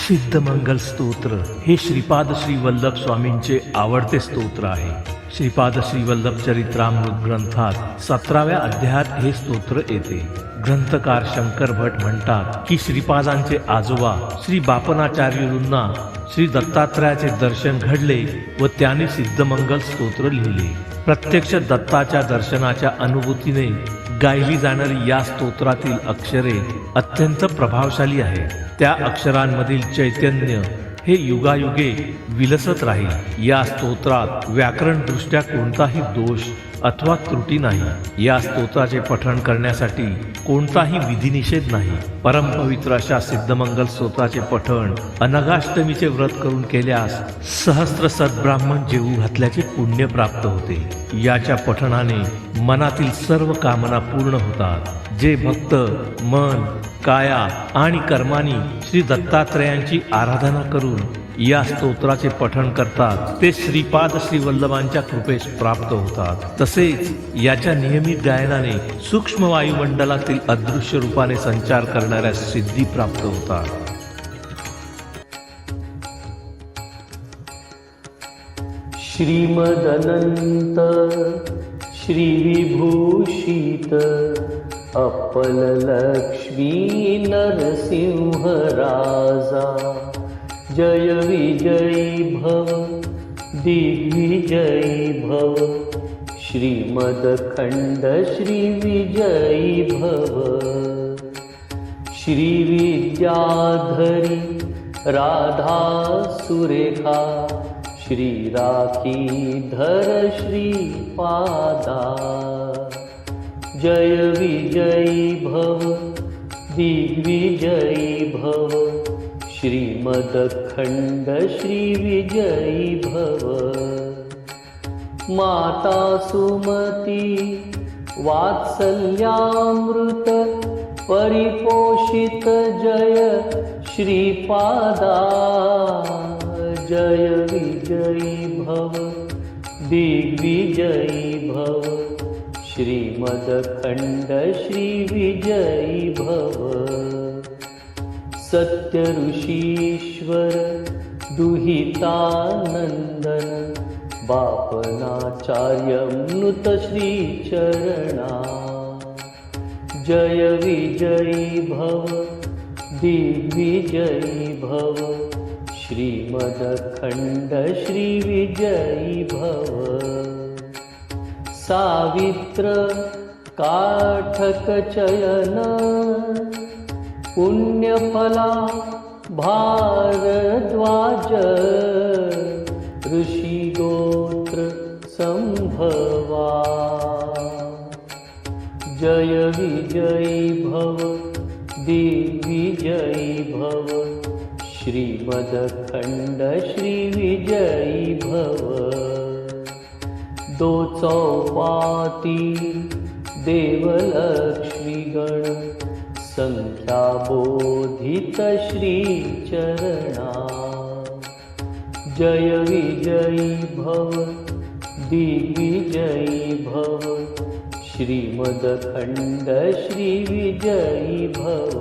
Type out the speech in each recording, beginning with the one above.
सिद्धमंगल स्तोत्र हे श्रीपाद श्री वल्लभ स्वामींचे आवडते स्तोत्र आहे. श्रीपाद श्री वल्लभ चरित्रामृत ग्रंथात 17व्या अध्यायात हे स्तोत्र येते. ग्रंथकार शंकर भट म्हणतात की श्रीपादांचे आजोबा श्री बापनाचार्यूंना श्री दत्तात्रयाचे दर्शन घडले व त्यांनी सिद्धमंगल स्तोत्र लिहिले. प्रत्यक्ष दत्ताच्या दर्शनाच्या अनुभूतीने गायली जाणारी या स्तोत्रातील अक्षरे अत्यंत प्रभावशाली आहेत. त्या अक्षरांमधील चैतन्य हे युगायुगे विलसत राहील. या स्तोत्रात व्याकरण दृष्ट्या कोणताही दोष अथवा त्रुटी नाही. या स्तोत्राचे पठण करण्यासाठी कोणताही विधिनिषेध नाही. परमपवित्र अशा सिद्धमंगल स्तोत्राचे पठण अनगाष्टमीचे व्रत करून केल्यास सहस्त्र सद्ब्राह्मण जेवू घातल्याचे पुण्य प्राप्त होते. याच्या पठणाने मनातील सर्व कामना पूर्ण होतात. जे भक्त मन काया आणि कर्मानी श्री दत्तात्रयांची आराधना करून या स्तोत्राचे पठण करतात ते श्रीपाद श्री वल्लभांच्या कृपेस प्राप्त होतात. तसेच याच्या नियमित गायनाने सूक्ष्म वायुमंडलातील अदृश्य रूपाने संचार करणाऱ्या सिद्धी प्राप्त होतात. श्रीमदनंत श्रीविभूषित अप्पल लक्ष्मी नरसिंह राजा जय विजयी भव दिग्विजयी भव श्रीमदखंड श्री विजयी भव श्री विद्याधरी राधा सुरेखा श्री राखीधर श्रीपादा जय विजयी भव दिग्विजयी भव श्रीमदखंड श्री विजयी भव माता सुमती वात्सल्यामृत परिपोषित जय श्रीपादा जय विजयी भव दिग्विजयी भव श्रीमदखंड श्री विजयी भव सत्य ऋषीश्वर दुहितानंदन बापनाचार्यमृत श्री चरणा जय विजयी भव दिग्विजयी भव श्रीमदखंड श्री विजयी भव सावित्र काठक चयन पुण्यफला भारद्वाज ऋषिगोत्र संभवा जय विजयी भव दिग्विजयी भव श्रीमदखंड श्री विजयी भव दो चौपाती देवलक्ष्मीगण संख्याबोधित श्री चरणा जय विजयी भव दिग्विजयी भव श्रीमदखंड श्री विजयी भव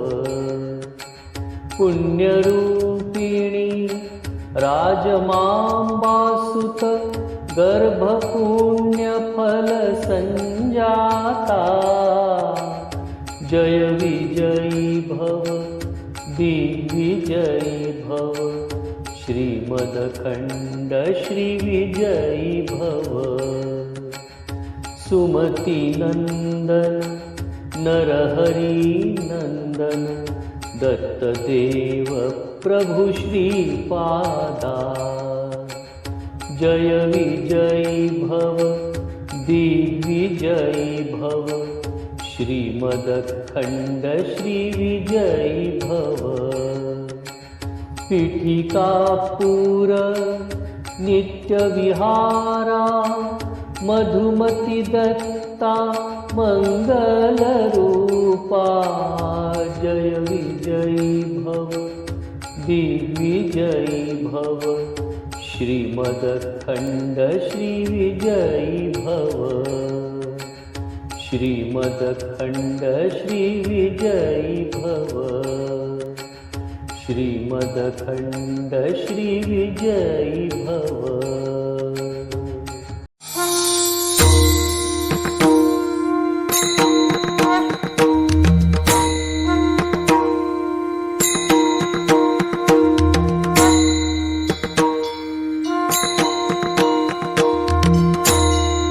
पुण्यरूपिणी राजमांबासुत गर्भपुण्यफल संजाता जय विजयी भव दिग्विजयी भव श्रीमदखंड श्री विजयी भव सुमती नंदन नरहरी नंदन दत्तदेव प्रभु श्रीपादा जय विजयी भव दिग्विजयी भव श्रीमदखंड श्री विजयी भव पीठिकापुर नित्यविहारा मधुमती दत्ता मंगलरूपा जय विजयी भव दिग्विजयी भव श्रीमदखंड श्री विजयी भव श्रीमदखंड श्री विजयी भव श्रीमदखण्ड श्रीविजयी भव।